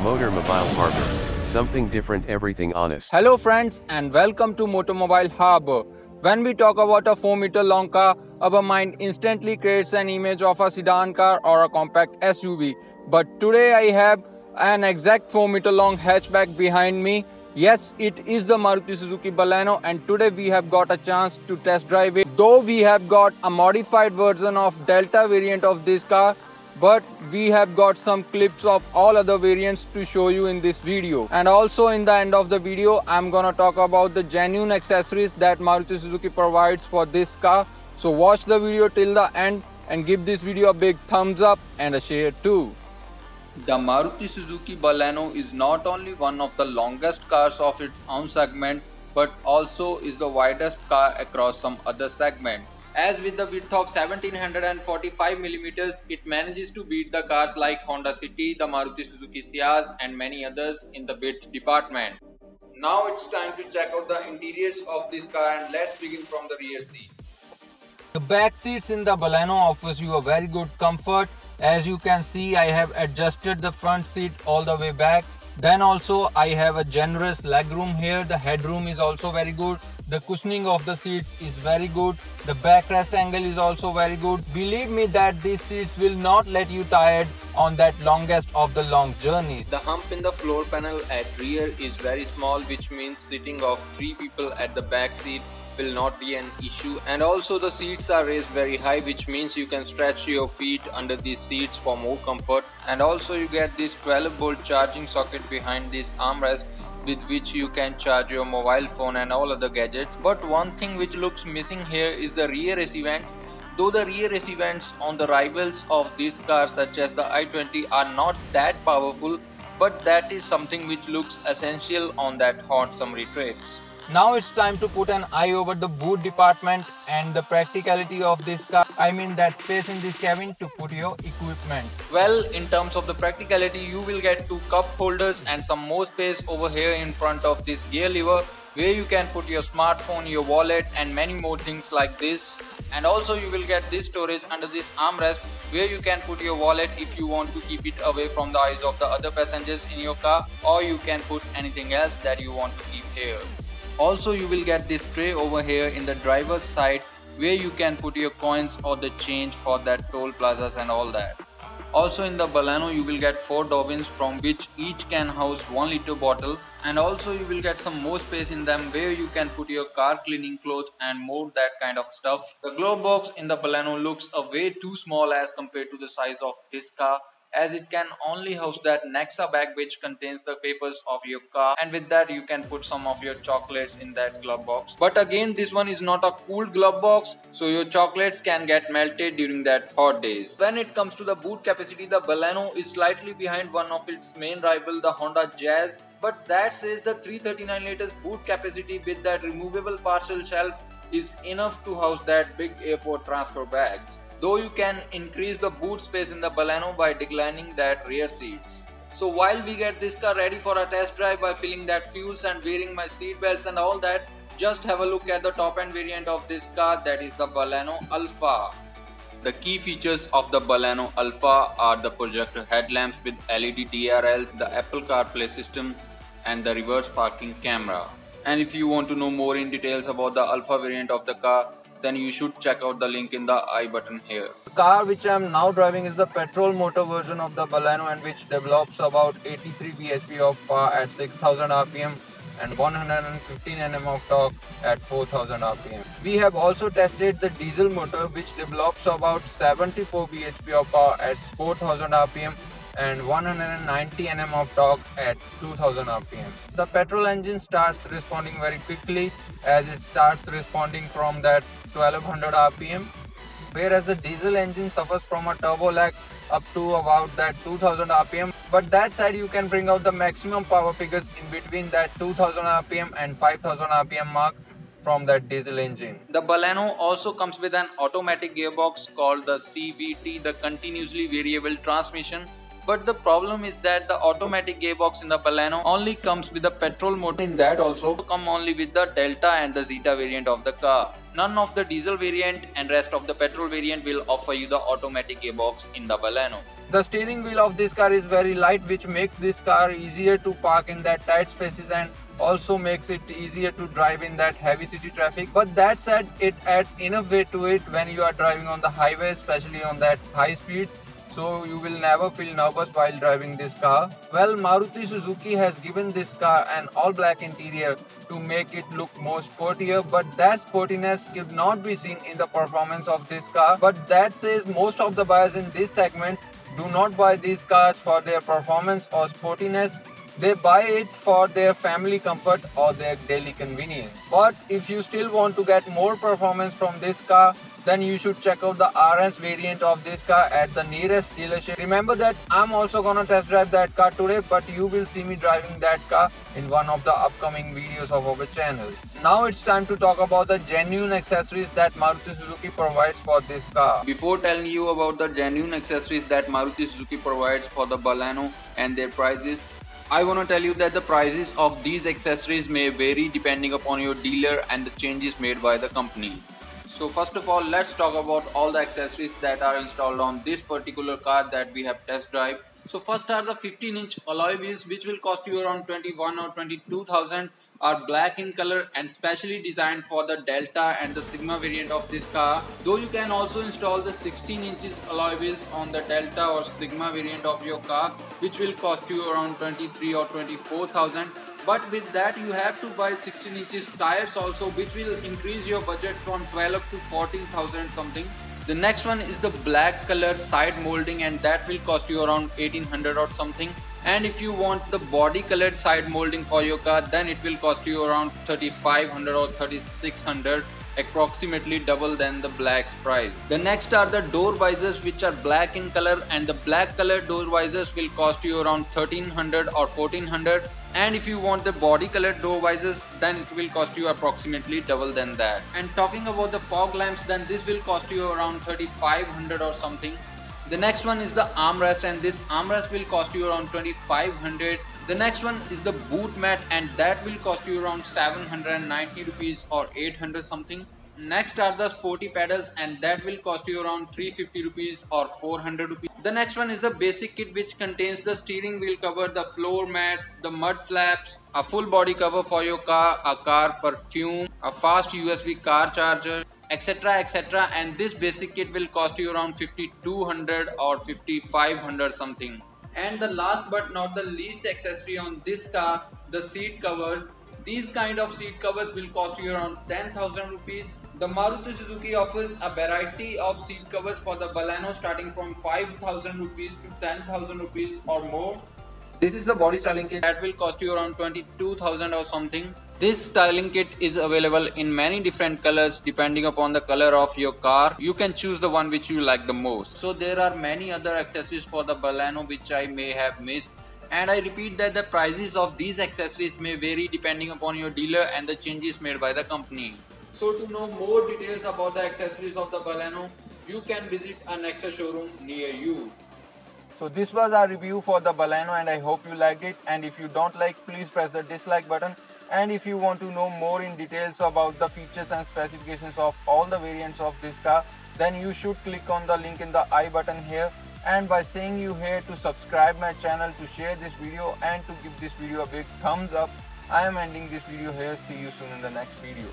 Motormobile Harbor, something different, everything honest. Hello friends and welcome to Motormobile Harbor. When we talk about a 4-meter long car, our mind instantly creates an image of a sedan car or a compact SUV. But today I have an exact 4-meter long hatchback behind me. Yes, it is the Maruti Suzuki Baleno, and today we have got a chance to test drive it. Though we have got a modified version of Delta variant of this car, but we have got some clips of all other variants to show you in this video. And also in the end of the video, I'm gonna talk about the genuine accessories that Maruti Suzuki provides for this car. So watch the video till the end and give this video a big thumbs up and a share too. The Maruti Suzuki Baleno is not only one of the longest cars of its own segment, but also is the widest car across some other segments. As with the width of 1745 mm, it manages to beat the cars like Honda City, the Maruti Suzuki Ciaz and many others in the width department. Now it's time to check out the interiors of this car, and let's begin from the rear seat. The back seats in the Baleno offers you a very good comfort. As you can see, I have adjusted the front seat all the way back. Then also I have a generous legroom here. The headroom is also very good. The cushioning of the seats is very good. The backrest angle is also very good. Believe me that these seats will not let you tired on that longest of the long journeys. The hump in the floor panel at rear is very small, which means sitting of 3 people at the back seat will not be an issue. And also the seats are raised very high, which means you can stretch your feet under these seats for more comfort. And also you get this 12-volt charging socket behind this armrest, with which you can charge your mobile phone and all other gadgets. But one thing which looks missing here is the rear AC vents. Though the rear AC vents on the rivals of this car such as the i20 are not that powerful, but that is something which looks essential on that hot summery trips. Now it's time to put an eye over the boot department and the practicality of this car. I mean that space in this cabin to put your equipment. Well, in terms of the practicality, you will get 2 cup holders and some more space over here in front of this gear lever, where you can put your smartphone, your wallet and many more things like this. And also you will get this storage under this armrest, where you can put your wallet if you want to keep it away from the eyes of the other passengers in your car, or you can put anything else that you want to keep here. Also you will get this tray over here in the driver's side, where you can put your coins or the change for that toll plazas and all that. Also in the Baleno you will get 4 door bins, from which each can house 1 liter bottle, and also you will get some more space in them where you can put your car cleaning clothes and more that kind of stuff. The glove box in the Baleno looks a way too small as compared to the size of this car, as it can only house that Nexa bag which contains the papers of your car, and with that you can put some of your chocolates in that glove box. But again, this one is not a cooled glove box, so your chocolates can get melted during that hot days. When it comes to the boot capacity, the Baleno is slightly behind one of its main rival, the Honda Jazz, but that says the 339 liters boot capacity with that removable parcel shelf is enough to house that big airport transfer bags. Though you can increase the boot space in the Baleno by declining that rear seats. So while we get this car ready for a test drive by filling that fuels and wearing my seat belts and all that, just have a look at the top end variant of this car, that is the Baleno Alpha. The key features of the Baleno Alpha are the projector headlamps with LED DRLs, the Apple CarPlay system and the reverse parking camera. And if you want to know more in details about the Alpha variant of the car, then you should check out the link in the I button here. The car which I am now driving is the petrol motor version of the Baleno, and which develops about 83 bhp of power at 6000 rpm and 115 Nm of torque at 4000 rpm. We have also tested the diesel motor, which develops about 74 bhp of power at 4000 rpm and 190 Nm of torque at 2000 rpm. The petrol engine starts responding very quickly, as it starts responding from that 1200 rpm, whereas the diesel engine suffers from a turbo lag up to about that 2000 rpm. But that side you can bring out the maximum power figures in between that 2000 rpm and 5000 rpm mark from that diesel engine. The Baleno also comes with an automatic gearbox called the CVT, the continuously variable transmission. But the problem is that the automatic gearbox in the Baleno only comes with the petrol motor. In that also come only with the Delta and the Zeta variant of the car. None of the diesel variant and rest of the petrol variant will offer you the automatic gearbox in the Baleno. The steering wheel of this car is very light, which makes this car easier to park in that tight spaces and also makes it easier to drive in that heavy city traffic. But that said, it adds enough weight to it when you are driving on the highway, especially on that high speeds, so you will never feel nervous while driving this car. Well, Maruti Suzuki has given this car an all-black interior to make it look more sportier, but that sportiness could not be seen in the performance of this car. But that says most of the buyers in these segments do not buy these cars for their performance or sportiness. They buy it for their family comfort or their daily convenience. But if you still want to get more performance from this car, then you should check out the RS variant of this car at the nearest dealership. Remember that I'm also gonna test drive that car today, but you will see me driving that car in one of the upcoming videos of our channel. Now it's time to talk about the genuine accessories that Maruti Suzuki provides for this car. Before telling you about the genuine accessories that Maruti Suzuki provides for the Baleno and their prices, I want to tell you that the prices of these accessories may vary depending upon your dealer and the changes made by the company. So first of all, let's talk about all the accessories that are installed on this particular car that we have test drive. So first are the 15-inch alloy wheels, which will cost you around 21 or 22,000, are black in color and specially designed for the Delta and the Sigma variant of this car. Though you can also install the 16 inches alloy wheels on the Delta or Sigma variant of your car, which will cost you around 23 or 24,000. But with that you have to buy 16 inches tires also, which will increase your budget from 12 up to 14,000 something. The next one is the black color side molding, and that will cost you around 1800 or something. And if you want the body colored side molding for your car, then it will cost you around 3500 or 3600, approximately double than the black's price. The next are the door visors, which are black in color, and the black colored door visors will cost you around 1300 or 1400. And if you want the body colored door visors, then it will cost you approximately double than that. And talking about the fog lamps, then this will cost you around 3500 or something. The next one is the armrest, and this armrest will cost you around 2500. The next one is the boot mat, and that will cost you around 790 rupees or 800 something. Next are the sporty pedals, and that will cost you around 350 rupees or 400 rupees. The next one is the basic kit, which contains the steering wheel cover, the floor mats, the mud flaps, a full body cover for your car, a car perfume, a fast USB car charger, etc, etc. And this basic kit will cost you around 5200 or 5500 something. And the last but not the least accessory on this car, the seat covers. These kind of seat covers will cost you around 10,000 rupees. The Maruti Suzuki offers a variety of seat covers for the Baleno starting from 5,000 rupees to 10,000 rupees or more. This is the body styling kit that will cost you around 22,000 or something. This styling kit is available in many different colors depending upon the color of your car. You can choose the one which you like the most. So there are many other accessories for the Baleno which I may have missed. And I repeat that the prices of these accessories may vary depending upon your dealer and the changes made by the company. So to know more details about the accessories of the Baleno, you can visit a Nexa showroom near you. So this was our review for the Baleno, and I hope you liked it. And if you don't like, please press the dislike button. And if you want to know more in details about the features and specifications of all the variants of this car, then you should click on the link in the I button here. And by saying you here to subscribe my channel, to share this video and to give this video a big thumbs up, I am ending this video here. See you soon in the next video.